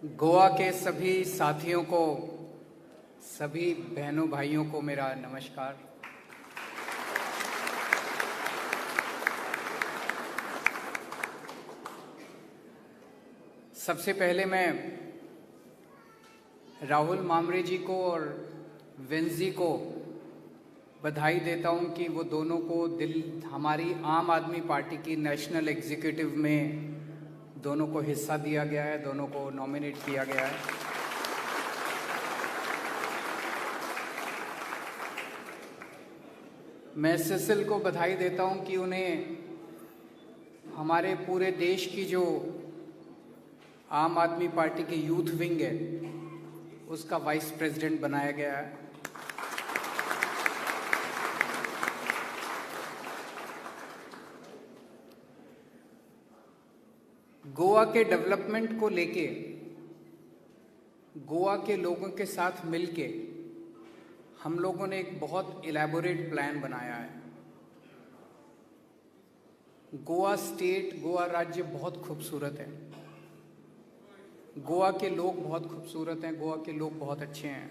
गोवा के सभी साथियों को, सभी बहनों भाइयों को मेरा नमस्कार। सबसे पहले मैं राहुल मामरे जी को और वेंजी को बधाई देता हूं कि वो दोनों को हमारी आम आदमी पार्टी की नेशनल एग्जीक्यूटिव में दोनों को हिस्सा दिया गया है, दोनों को नॉमिनेट किया गया है। मैं सिसिल को बधाई देता हूं कि उन्हें हमारे पूरे देश की जो आम आदमी पार्टी की यूथ विंग है उसका वाइस प्रेसिडेंट बनाया गया है। गोवा के डेवलपमेंट को लेके गोवा के लोगों के साथ मिलके हम लोगों ने एक बहुत इलैबोरेट प्लान बनाया है। गोवा स्टेट, गोवा राज्य बहुत खूबसूरत है, गोवा के लोग बहुत खूबसूरत हैं, गोवा के लोग बहुत अच्छे हैं।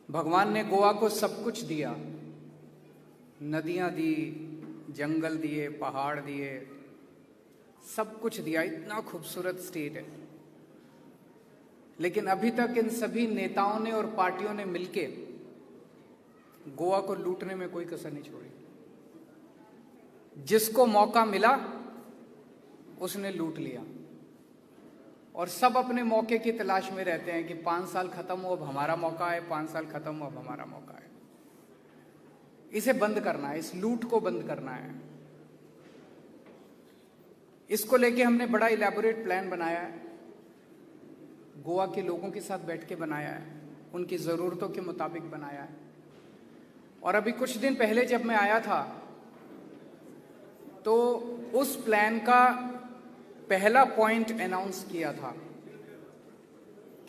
भगवान ने गोवा को सब कुछ दिया, नदियां दी, जंगल दिए, पहाड़ दिए, सब कुछ दिया, इतना खूबसूरत स्टेट है। लेकिन अभी तक इन सभी नेताओं ने और पार्टियों ने मिलके गोवा को लूटने में कोई कसर नहीं छोड़ी। जिसको मौका मिला उसने लूट लिया और सब अपने मौके की तलाश में रहते हैं कि 5 साल खत्म हो, अब हमारा मौका है, 5 साल खत्म हो, अब हमारा मौका है। इसे बंद करना है, इस लूट को बंद करना है। इसको लेके हमने बड़ा इलैबोरेट प्लान बनाया है, गोवा के लोगों के साथ बैठ के बनाया है, उनकी ज़रूरतों के मुताबिक बनाया है। और अभी कुछ दिन पहले जब मैं आया था तो उस प्लान का पहला पॉइंट अनाउंस किया था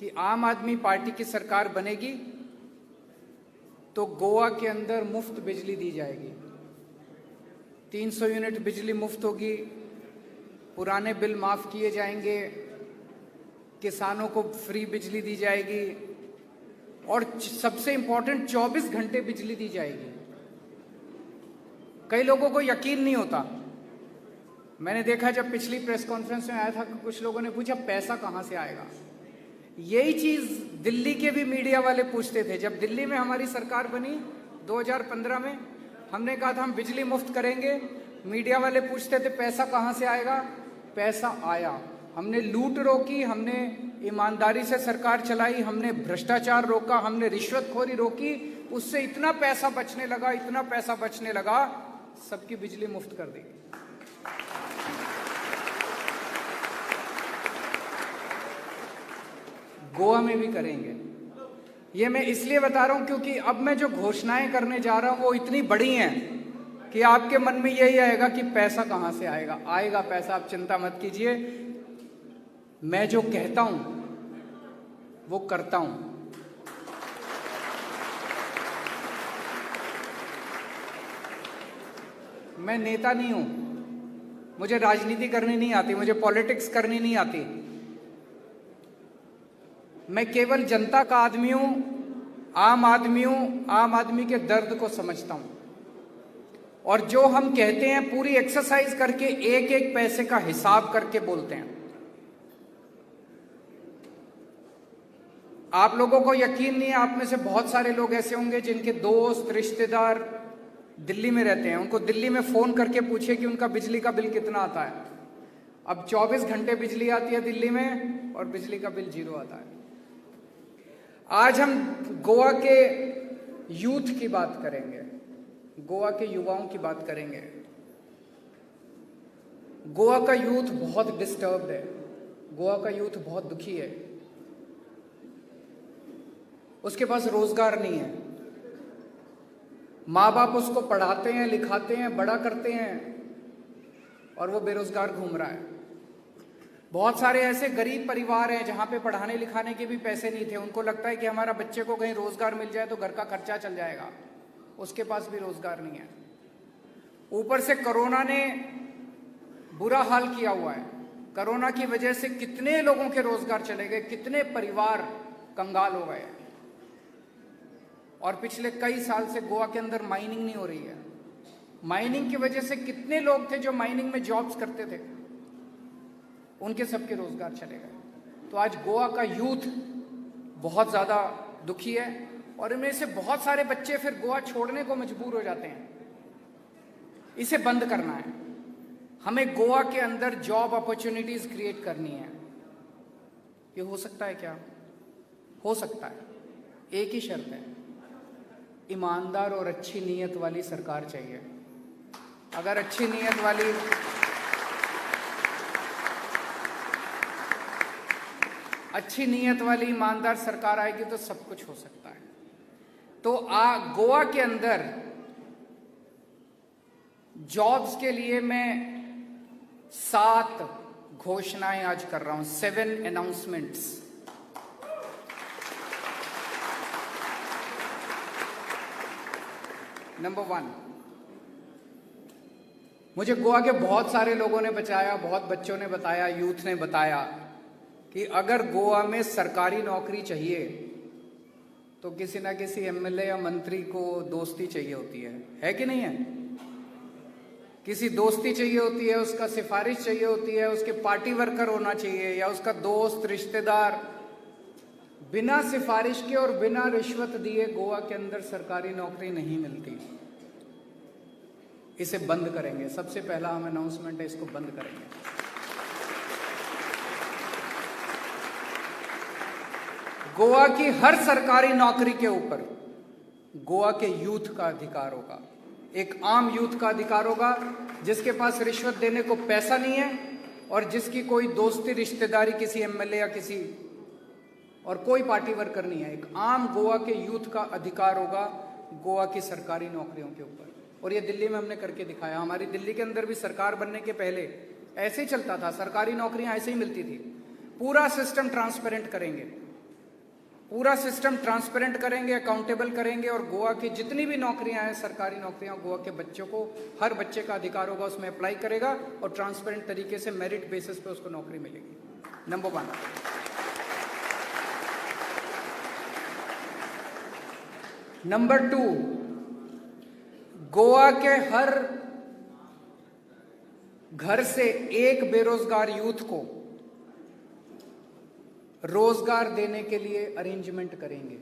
कि आम आदमी पार्टी की सरकार बनेगी तो गोवा के अंदर मुफ्त बिजली दी जाएगी, 300 यूनिट बिजली मुफ्त होगी, पुराने बिल माफ किए जाएंगे, किसानों को फ्री बिजली दी जाएगी और सबसे इंपॉर्टेंट 24 घंटे बिजली दी जाएगी। कई लोगों को यकीन नहीं होता। मैंने देखा जब पिछली प्रेस कॉन्फ्रेंस में आया था कुछ लोगों ने पूछा पैसा कहां से आएगा। यही चीज दिल्ली के भी मीडिया वाले पूछते थे। जब दिल्ली में हमारी सरकार बनी 2015 में, हमने कहा था हम बिजली मुफ्त करेंगे, मीडिया वाले पूछते थे पैसा कहां से आएगा। पैसा आया। हमने लूट रोकी, हमने ईमानदारी से सरकार चलाई, हमने भ्रष्टाचार रोका, हमने रिश्वतखोरी रोकी, उससे इतना पैसा बचने लगा, इतना पैसा बचने लगा, सबकी बिजली मुफ्त कर दी। गोवा में भी करेंगे। ये मैं इसलिए बता रहा हूं क्योंकि अब मैं जो घोषणाएं करने जा रहा हूं वो इतनी बड़ी हैं कि आपके मन में यही आएगा कि पैसा कहां से आएगा। आएगा पैसा, आप चिंता मत कीजिए। मैं जो कहता हूं वो करता हूं। मैं नेता नहीं हूं, मुझे राजनीति करनी नहीं आती, मुझे पॉलिटिक्स करनी नहीं आती। मैं केवल जनता का आदमी हूं, आम आदमी हूं, आम आदमी के दर्द को समझता हूं और जो हम कहते हैं पूरी एक्सरसाइज करके एक एक पैसे का हिसाब करके बोलते हैं। आप लोगों को यकीन नहीं है, आप में से बहुत सारे लोग ऐसे होंगे जिनके दोस्त रिश्तेदार दिल्ली में रहते हैं। उनको दिल्ली में फोन करके पूछे कि उनका बिजली का बिल कितना आता है। अब 24 घंटे बिजली आती है दिल्ली में और बिजली का बिल 0 आता है। आज हम गोवा के यूथ की बात करेंगे, गोवा के युवाओं की बात करेंगे। गोवा का यूथ बहुत डिस्टर्ब्ड है, गोवा का यूथ बहुत दुखी है। उसके पास रोजगार नहीं है, माँ बाप उसको पढ़ाते हैं, लिखाते हैं, बड़ा करते हैं और वो बेरोजगार घूम रहा है। बहुत सारे ऐसे गरीब परिवार हैं जहां पे पढ़ाने लिखाने के भी पैसे नहीं थे। उनको लगता है कि हमारा बच्चे को कहीं रोजगार मिल जाए तो घर का खर्चा चल जाएगा, उसके पास भी रोजगार नहीं है। ऊपर से कोरोना ने बुरा हाल किया हुआ है। कोरोना की वजह से कितने लोगों के रोजगार चले गए, कितने परिवार कंगाल हो गए। और पिछले कई साल से गोवा के अंदर माइनिंग नहीं हो रही है। माइनिंग की वजह से कितने लोग थे जो माइनिंग में जॉब्स करते थे, उनके सबके रोजगार चले गए। तो आज गोवा का यूथ बहुत ज्यादा दुखी है और इनमें से बहुत सारे बच्चे फिर गोवा छोड़ने को मजबूर हो जाते हैं। इसे बंद करना है। हमें गोवा के अंदर जॉब अपॉर्चुनिटीज क्रिएट करनी है। ये हो सकता है क्या? हो सकता है। एक ही शर्त है, ईमानदार और अच्छी नीयत वाली सरकार चाहिए। अगर अच्छी नीयत वाली ईमानदार सरकार आएगी तो सब कुछ हो सकता है। तो गोवा के अंदर जॉब्स के लिए मैं 7 घोषणाएं आज कर रहा हूं, 7 अनाउंसमेंट्स। नंबर 1, मुझे गोवा के बहुत सारे लोगों ने बताया, बहुत बच्चों ने बताया, यूथ ने बताया कि अगर गोवा में सरकारी नौकरी चाहिए तो किसी ना किसी एमएलए या मंत्री को दोस्ती चाहिए होती है कि नहीं है? किसी दोस्ती चाहिए होती है, उसका सिफारिश चाहिए होती है, उसके पार्टी वर्कर होना चाहिए या उसका दोस्त रिश्तेदार। बिना सिफारिश के और बिना रिश्वत दिए गोवा के अंदर सरकारी नौकरी नहीं मिलती। इसे बंद करेंगे। सबसे पहला हम अनाउंसमेंट है, इसको बंद करेंगे। गोवा की हर सरकारी नौकरी के ऊपर गोवा के यूथ का अधिकार होगा। एक आम यूथ का अधिकार होगा जिसके पास रिश्वत देने को पैसा नहीं है और जिसकी कोई दोस्ती रिश्तेदारी किसी एमएलए या किसी और कोई पार्टी वर्कर नहीं है। एक आम गोवा के यूथ का अधिकार होगा गोवा की सरकारी नौकरियों के ऊपर। और ये दिल्ली में हमने करके दिखाया। हमारी दिल्ली के अंदर भी सरकार बनने के पहले ऐसे ही चलता था, सरकारी नौकरियां ऐसे ही मिलती थी। पूरा सिस्टम ट्रांसपेरेंट करेंगे, पूरा सिस्टम ट्रांसपेरेंट करेंगे, अकाउंटेबल करेंगे और गोवा की जितनी भी नौकरियां हैं, सरकारी नौकरियां, गोवा के बच्चों को, हर बच्चे का अधिकार होगा, उसमें अप्लाई करेगा और ट्रांसपेरेंट तरीके से मेरिट बेसिस पे उसको नौकरी मिलेगी। नंबर 1। नंबर 2, गोवा के हर घर से एक बेरोजगार यूथ को रोजगार देने के लिए अरेंजमेंट करेंगे।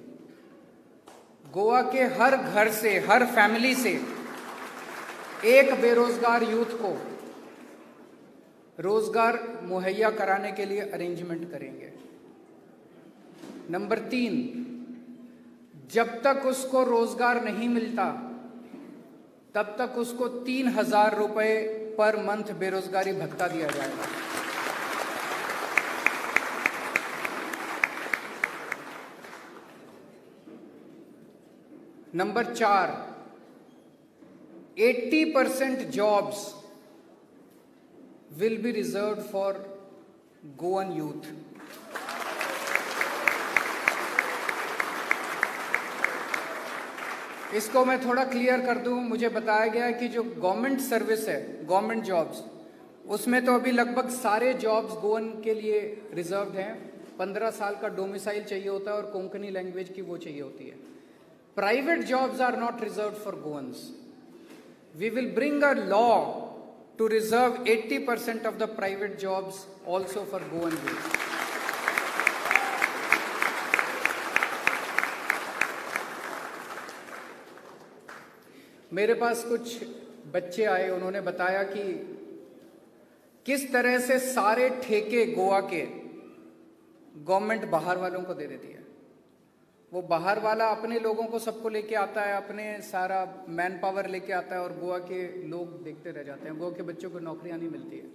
गोवा के हर घर से, हर फैमिली से एक बेरोजगार यूथ को रोजगार मुहैया कराने के लिए अरेंजमेंट करेंगे। नंबर 3, जब तक उसको रोजगार नहीं मिलता तब तक उसको 3,000 रुपए पर मंथ बेरोजगारी भत्ता दिया जाएगा। Number 4, 80% jobs will be reserved for Goan youth. इसको मैं थोड़ा क्लियर कर दूं। मुझे बताया गया है कि जो गवर्नमेंट सर्विस है, गवर्नमेंट जॉब्स, उसमें तो अभी लगभग सारे जॉब्स गोवन के लिए रिजर्व्ड हैं। 15 साल का डोमिसाइल चाहिए होता है और कोंकणी लैंग्वेज की वो चाहिए होती है। Private jobs are not reserved for Goans. We will bring a law to reserve 80% of the private jobs also for Goan youth. मेरे पास कुछ बच्चे आए, उन्होंने बताया कि किस तरह से सारे ठेके गोवा के गवर्नमेंट बाहर वालों को दे देती है। वो बाहर वाला अपने लोगों को सबको लेके आता है, अपने सारा मैन पावर लेके आता है और गोवा के लोग देखते रह जाते हैं। गोवा के बच्चों को नौकरियां नहीं मिलती है।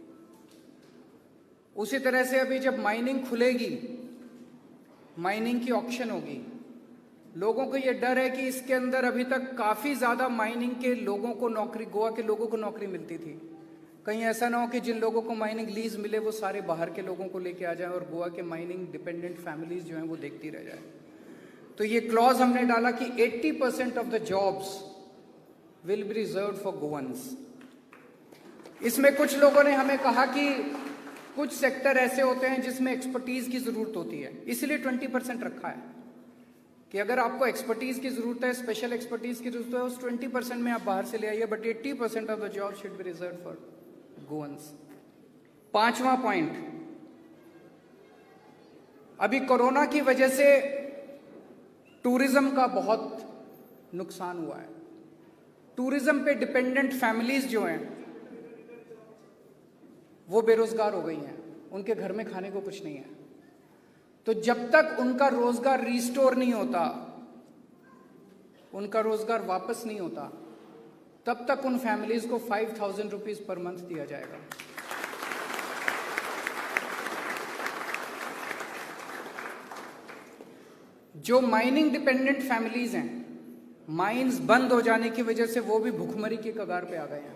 उसी तरह से अभी जब माइनिंग खुलेगी, माइनिंग की ऑक्शन होगी, लोगों को ये डर है कि इसके अंदर अभी तक काफी ज्यादा माइनिंग के लोगों को नौकरी, गोवा के लोगों को नौकरी मिलती थी। कहीं ऐसा ना हो कि जिन लोगों को माइनिंग लीज मिले वो सारे बाहर के लोगों को लेके आ जाए और गोवा के माइनिंग डिपेंडेंट फैमिलीज जो हैं वो देखती रह जाए। तो ये क्लॉज हमने डाला कि 80% of the jobs will be reserved for गोवंस। इसमें कुछ लोगों ने हमें कहा कि कुछ सेक्टर ऐसे होते हैं जिसमें एक्सपर्टीज की जरूरत होती है, इसलिए 20% रखा है कि अगर आपको एक्सपर्टीज की जरूरत है, स्पेशल एक्सपर्टीज की जरूरत है, उस 20% में आप बाहर से ले आइए, but 80% of the job should be reserve for Goans. 5वां पॉइंट, अभी कोरोना की वजह से टूरिज्म का बहुत नुकसान हुआ है। टूरिज्म पे डिपेंडेंट फैमिलीज जो हैं वो बेरोजगार हो गई हैं, उनके घर में खाने को कुछ नहीं है। तो जब तक उनका रोजगार रिस्टोर नहीं होता, उनका रोजगार वापस नहीं होता, तब तक उन फैमिलीज को 5,000 रुपीज पर मंथ दिया जाएगा। जो माइनिंग डिपेंडेंट फैमिलीज हैं, माइंस बंद हो जाने की वजह से वो भी भूखमरी की कगार पे आ गए हैं।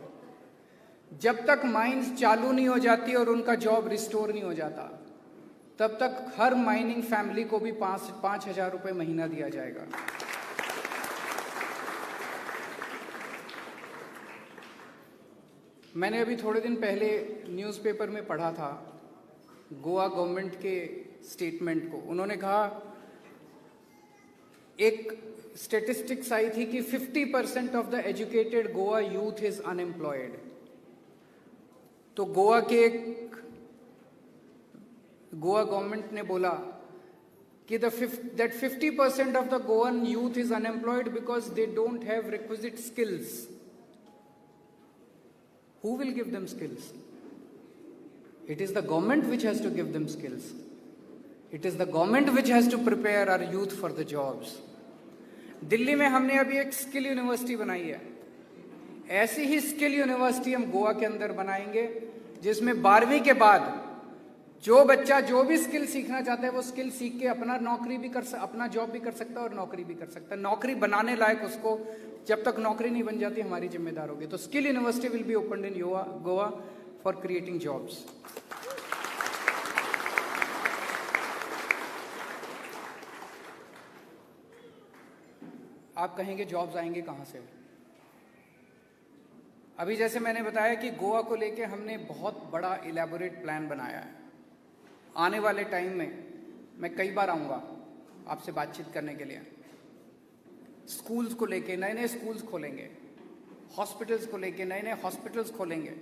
जब तक माइंस चालू नहीं हो जाती और उनका जॉब रिस्टोर नहीं हो जाता, तब तक हर माइनिंग फैमिली को भी 5,000 रुपए महीना दिया जाएगा। मैंने अभी थोड़े दिन पहले न्यूज़पेपर में पढ़ा था गोवा गवर्नमेंट के स्टेटमेंट को। उन्होंने कहा, एक स्टेटिस्टिक्स आई थी कि 50% of the educated Goa youth is unemployed. तो गोवा गवर्नमेंट ने बोला कि that 50% of the Goan youth is unemployed because they don't have requisite skills. Who will give them skills? It is the government which has to give them skills. It is the government which has to prepare our youth for the jobs. Delhi में हमने अभी एक skill university बनाई है। ऐसी ही skill university हम गोवा के अंदर बनाएंगे, जिसमें 12वीं के बाद जो बच्चा जो भी स्किल सीखना चाहता है वो स्किल सीख के अपना अपना जॉब भी कर सकता है और नौकरी भी कर सकता है। नौकरी बनाने लायक उसको, जब तक नौकरी नहीं बन जाती हमारी जिम्मेदार होगी। तो skill university will be open in Goa for creating jobs. आप कहेंगे जॉब्स आएंगे कहां से? अभी जैसे मैंने बताया कि गोवा को लेके हमने बहुत बड़ा इलेबोरेट प्लान बनाया है। आने वाले टाइम में मैं कई बार आऊँगा आपसे बातचीत करने के लिए। स्कूल्स को लेके नए नए स्कूल्स खोलेंगे, हॉस्पिटल्स को लेके नए नए हॉस्पिटल्स खोलेंगे,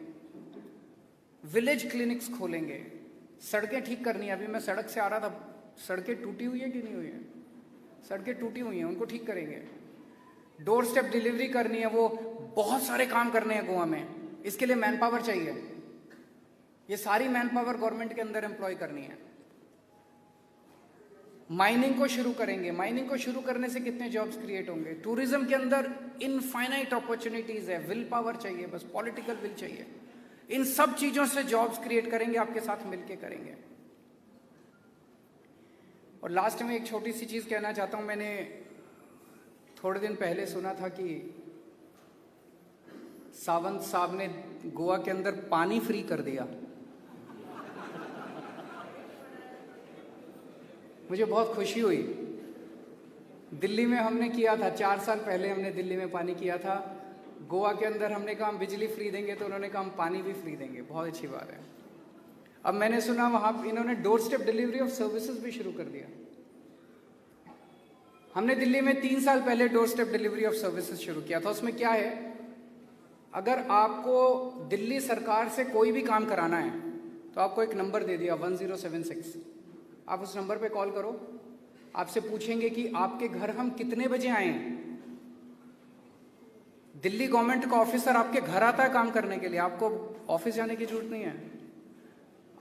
विलेज क्लिनिक्स खोलेंगे, सड़कें ठीक करनी है। अभी मैं सड़क से आ रहा था, सड़कें टूटी हुई है कि नहीं हुई है? सड़कें टूटी हुई हैं, उनको ठीक करेंगे। डोर स्टेप डिलीवरी करनी है, वो बहुत सारे काम करने हैं गोवा में। इसके लिए मैन पावर चाहिए। ये सारी मैन पावर गवर्नमेंट के अंदर एम्प्लॉय करनी है। माइनिंग को शुरू करेंगे। माइनिंग को शुरू करने से कितने जॉब्स क्रिएट होंगे? टूरिज्म के अंदर इनफाइनाइट अपॉर्चुनिटीज है। विल पावर चाहिए, बस पॉलिटिकल विल चाहिए। इन सब चीजों से जॉब्स क्रिएट करेंगे, आपके साथ मिलकर करेंगे। और लास्ट में एक छोटी सी चीज कहना चाहता हूं। मैंने थोड़े दिन पहले सुना था कि सावंत साहब ने गोवा के अंदर पानी फ्री कर दिया। मुझे बहुत खुशी हुई। दिल्ली में हमने किया था, 4 साल पहले हमने दिल्ली में पानी किया था। गोवा के अंदर हमने कहा हम बिजली फ्री देंगे, तो उन्होंने कहा हम पानी भी फ्री देंगे। बहुत अच्छी बात है। अब मैंने सुना वहां इन्होंने door step delivery of services भी शुरू कर दिया। हमने दिल्ली में 3 साल पहले door step delivery of services शुरू किया था। उसमें क्या है, अगर आपको दिल्ली सरकार से कोई भी काम कराना है तो आपको एक नंबर दे दिया 1076। आप उस नंबर पे कॉल करो। आपसे पूछेंगे कि आपके घर हम कितने बजे आए। दिल्ली गवर्नमेंट का ऑफिसर आपके घर आता है काम करने के लिए, आपको ऑफिस जाने की जरूरत नहीं है।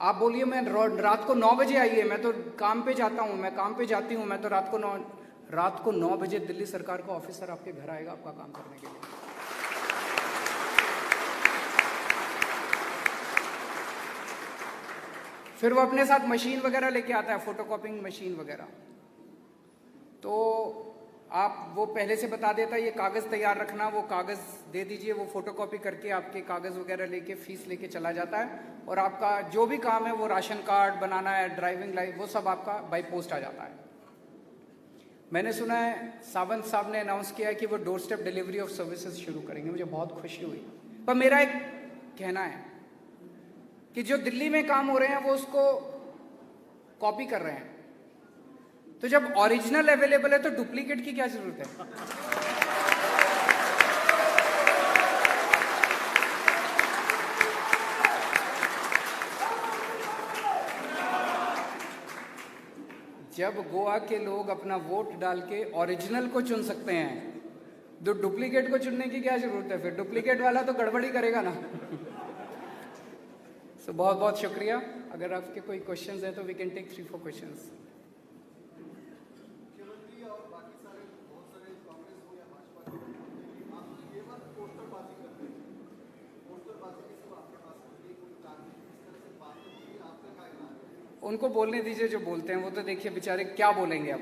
आप बोलिए मैं रात को 9 बजे आइए, मैं तो काम पे जाता हूँ, मैं काम पे जाती हूँ, मैं तो रात को 9 बजे दिल्ली सरकार का ऑफिसर आपके घर आएगा आपका काम करने के लिए। फिर वो अपने साथ मशीन वगैरह लेके आता है, फोटोकॉपिंग मशीन वगैरह। तो आप वो पहले से बता देता है ये कागज़ तैयार रखना, वो कागज़ दे दीजिए, वो फोटोकॉपी करके आपके कागज़ वगैरह लेके फीस लेके चला जाता है। और आपका जो भी काम है, वो राशन कार्ड बनाना है, ड्राइविंग लाइसेंस, वो सब आपका बाई पोस्ट आ जाता है। मैंने सुना है सावंत साहब ने अनाउंस किया है कि वो door step delivery of services शुरू करेंगे। मुझे बहुत खुशी हुई। पर मेरा एक कहना है, कि जो दिल्ली में काम हो रहे हैं वो उसको कॉपी कर रहे हैं। तो जब ओरिजिनल अवेलेबल है तो डुप्लीकेट की क्या जरूरत है? जब गोवा के लोग अपना वोट डाल के ओरिजिनल को चुन सकते हैं तो डुप्लीकेट को चुनने की क्या जरूरत है? फिर डुप्लीकेट वाला तो गड़बड़ी करेगा ना। सो बहुत बहुत शुक्रिया। अगर आपके कोई क्वेश्चंस हैं तो वी कैन टेक 3-4 क्वेश्चंस। उनको बोलने दीजिए जो बोलते हैं, वो तो देखिए बेचारे क्या बोलेंगे। अब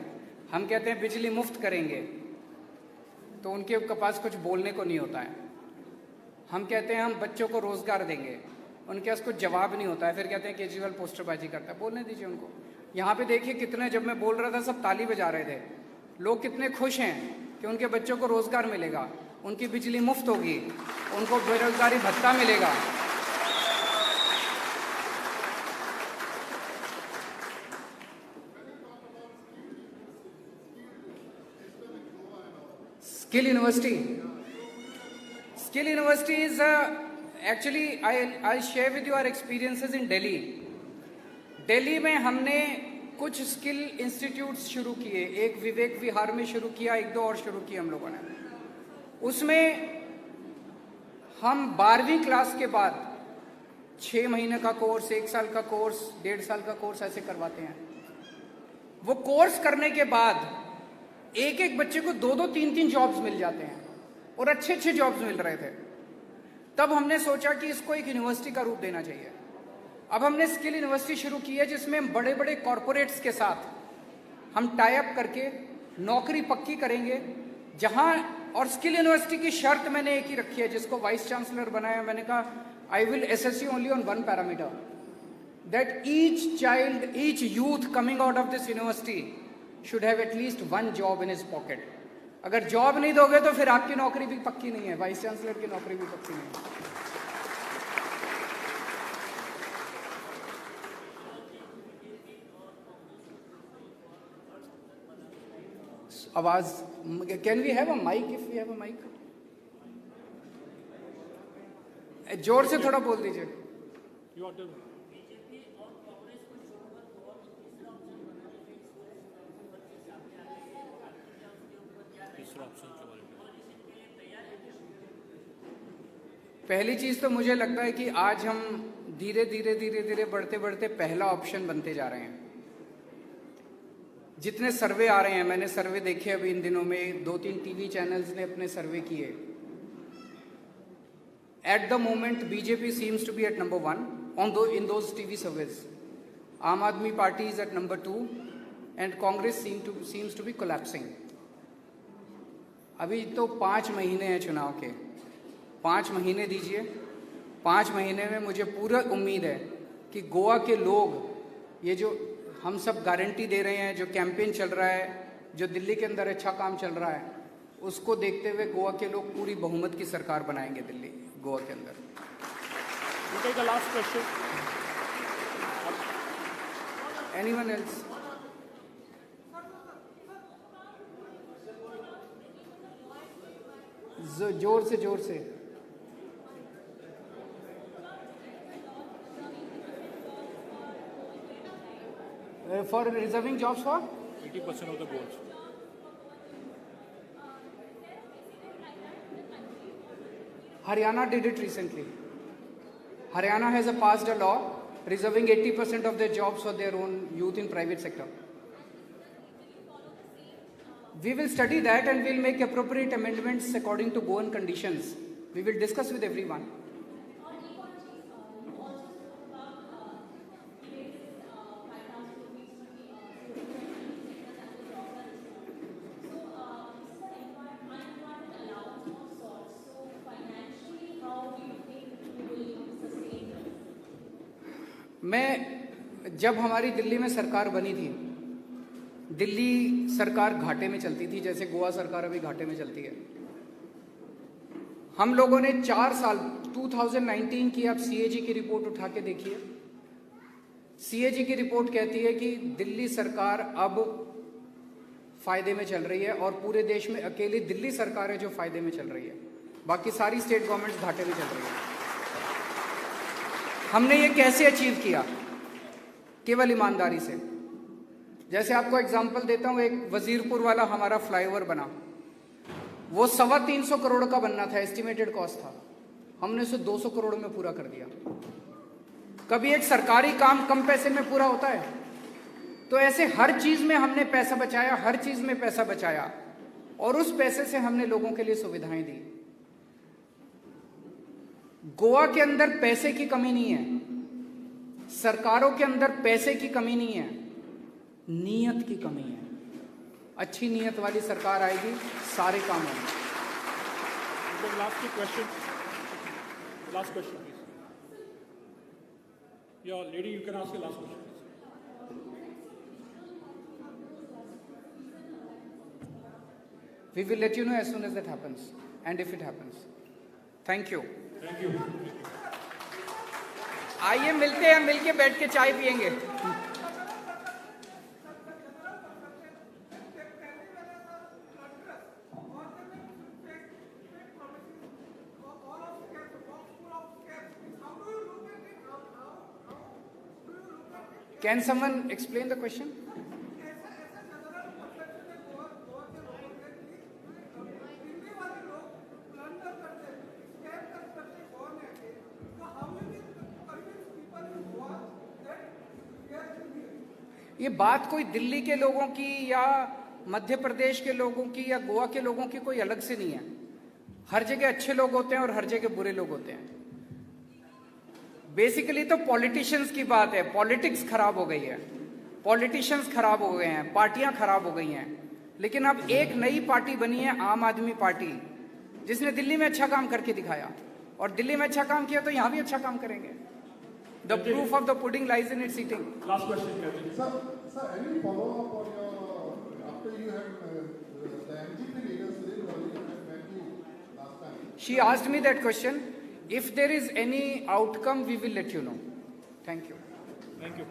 हम कहते हैं बिजली मुफ्त करेंगे तो उनके पास कुछ बोलने को नहीं होता है। हम कहते हैं हम बच्चों को रोजगार देंगे, उनके पास कुछ जवाब नहीं होता है। फिर कहते हैं केजरीवाल पोस्टरबाजी करता है। बोलने दीजिए उनको। यहाँ पे देखिए कितने, जब मैं बोल रहा था सब ताली बजा रहे थे। लोग कितने खुश हैं कि उनके बच्चों को रोजगार मिलेगा, उनकी बिजली मुफ्त होगी, उनको बेरोजगारी भत्ता मिलेगा। Skill University. Skill University is actually I'll share with you our experiences in Delhi. Delhi में हमने कुछ स्किल इंस्टीट्यूट्स शुरू किए। एक विवेक विहार में शुरू किया, 1-2 और शुरू किए हम लोगों ने। उसमें हम 12वीं क्लास के बाद 6 महीने का कोर्स, 1 साल का कोर्स, 1.5 साल का कोर्स ऐसे करवाते हैं। वो कोर्स करने के बाद एक एक बच्चे को 2-2, 3-3 जॉब्स मिल जाते हैं और अच्छे अच्छे जॉब्स मिल रहे थे। तब हमने सोचा कि इसको एक यूनिवर्सिटी का रूप देना चाहिए। अब हमने स्किल यूनिवर्सिटी शुरू की है जिसमें बड़े बड़े कॉरपोरेट्स के साथ हम टाई अप करके नौकरी पक्की करेंगे। जहां, और स्किल यूनिवर्सिटी की शर्त मैंने एक ही रखी है, जिसको वाइस चांसलर बनाया। मैंने कहा I will assess you only on one parameter, that each child, each youth coming out of this university should have at least 1 job in his pocket. अगर जॉब नहीं दोगे तो फिर आपकी नौकरी भी पक्की नहीं है, वाइस चांसलर की नौकरी भी पक्की नहीं है। आवाज, can we have a mic? If we have a mic, जोर से थोड़ा बोल दीजिए। पहली चीज तो मुझे लगता है कि आज हम धीरे धीरे बढ़ते बढ़ते पहला ऑप्शन बनते जा रहे हैं। जितने सर्वे आ रहे हैं, मैंने सर्वे देखे अभी इन दिनों में, 2-3 टीवी चैनल्स ने अपने सर्वे किए। At the moment BJP seems to be at number 1 in those TV surveys. Aam Aadmi Party is at number 2 and Congress seems to be collapsing. अभी तो 5 महीने हैं चुनाव के, 5 महीने दीजिए। 5 महीने में मुझे पूरा उम्मीद है कि गोवा के लोग, ये जो हम सब गारंटी दे रहे हैं, जो कैंपेन चल रहा है, जो दिल्ली के अंदर अच्छा काम चल रहा है, उसको देखते हुए गोवा के लोग पूरी बहुमत की सरकार बनाएंगे दिल्ली, गोवा के अंदर। Last question, anyone else? जोर से। For reserving jobs for 80% of the goals. Haryana did it recently. Haryana has passed a law reserving 80% of their jobs for their own youth in private sector. We will study that and we'll make appropriate amendments according to Goan conditions. We will discuss with everyone. मैं, जब हमारी दिल्ली में सरकार बनी थी, दिल्ली सरकार घाटे में चलती थी, जैसे गोवा सरकार अभी घाटे में चलती है। हम लोगों ने 4 साल 2019 की आप सीएजी की रिपोर्ट उठा के देखिए। सीएजी की रिपोर्ट कहती है कि दिल्ली सरकार अब फायदे में चल रही है और पूरे देश में अकेली दिल्ली सरकार है जो फायदे में चल रही है, बाकी सारी स्टेट गवर्नमेंट्स घाटे में चल रही है। हमने ये कैसे अचीव किया? केवल ईमानदारी से। जैसे आपको एग्जांपल देता हूं, एक वजीरपुर वाला हमारा फ्लाईओवर बना, वो 325 करोड़ का बनना था, एस्टिमेटेड कॉस्ट था, हमने उसे 200 करोड़ में पूरा कर दिया। कभी एक सरकारी काम कम पैसे में पूरा होता है? तो ऐसे हर चीज में हमने पैसा बचाया, हर चीज में पैसा बचाया, और उस पैसे से हमने लोगों के लिए सुविधाएं दी। गोवा के अंदर पैसे की कमी नहीं है, सरकारों के अंदर पैसे की कमी नहीं है, नीयत की कमी है। अच्छी नीयत वाली सरकार आएगी, सारे काम होंगे। Last question, please. Yeah, lady, you can ask your last question. We will let you know as soon as that happens, and if it happens. Thank you. Thank you. आइए मिलते हैं, मिलके बैठ के चाय पियेंगे। Can someone explain the question? ये बात कोई दिल्ली के लोगों की या मध्य प्रदेश के लोगों की या गोवा के लोगों की कोई अलग से नहीं है। हर जगह अच्छे लोग होते हैं और हर जगह बुरे लोग होते हैं। बेसिकली तो पॉलिटिशियंस की बात है, पॉलिटिक्स खराब हो गई है, पॉलिटिशियंस खराब हो गए हैं, पार्टियां खराब हो गई हैं। लेकिन अब एक नई पार्टी बनी है, आम आदमी पार्टी, जिसने दिल्ली में अच्छा काम करके दिखाया, और दिल्ली में अच्छा काम किया तो यहां भी अच्छा काम करेंगे। The proof of the pudding lies in its eating. Last question, Kathy. Sir, any follow-up on your, after you had the MGP leaders met you last time? She asked me that question. If there is any outcome, we will let you know. Thank you. Thank you.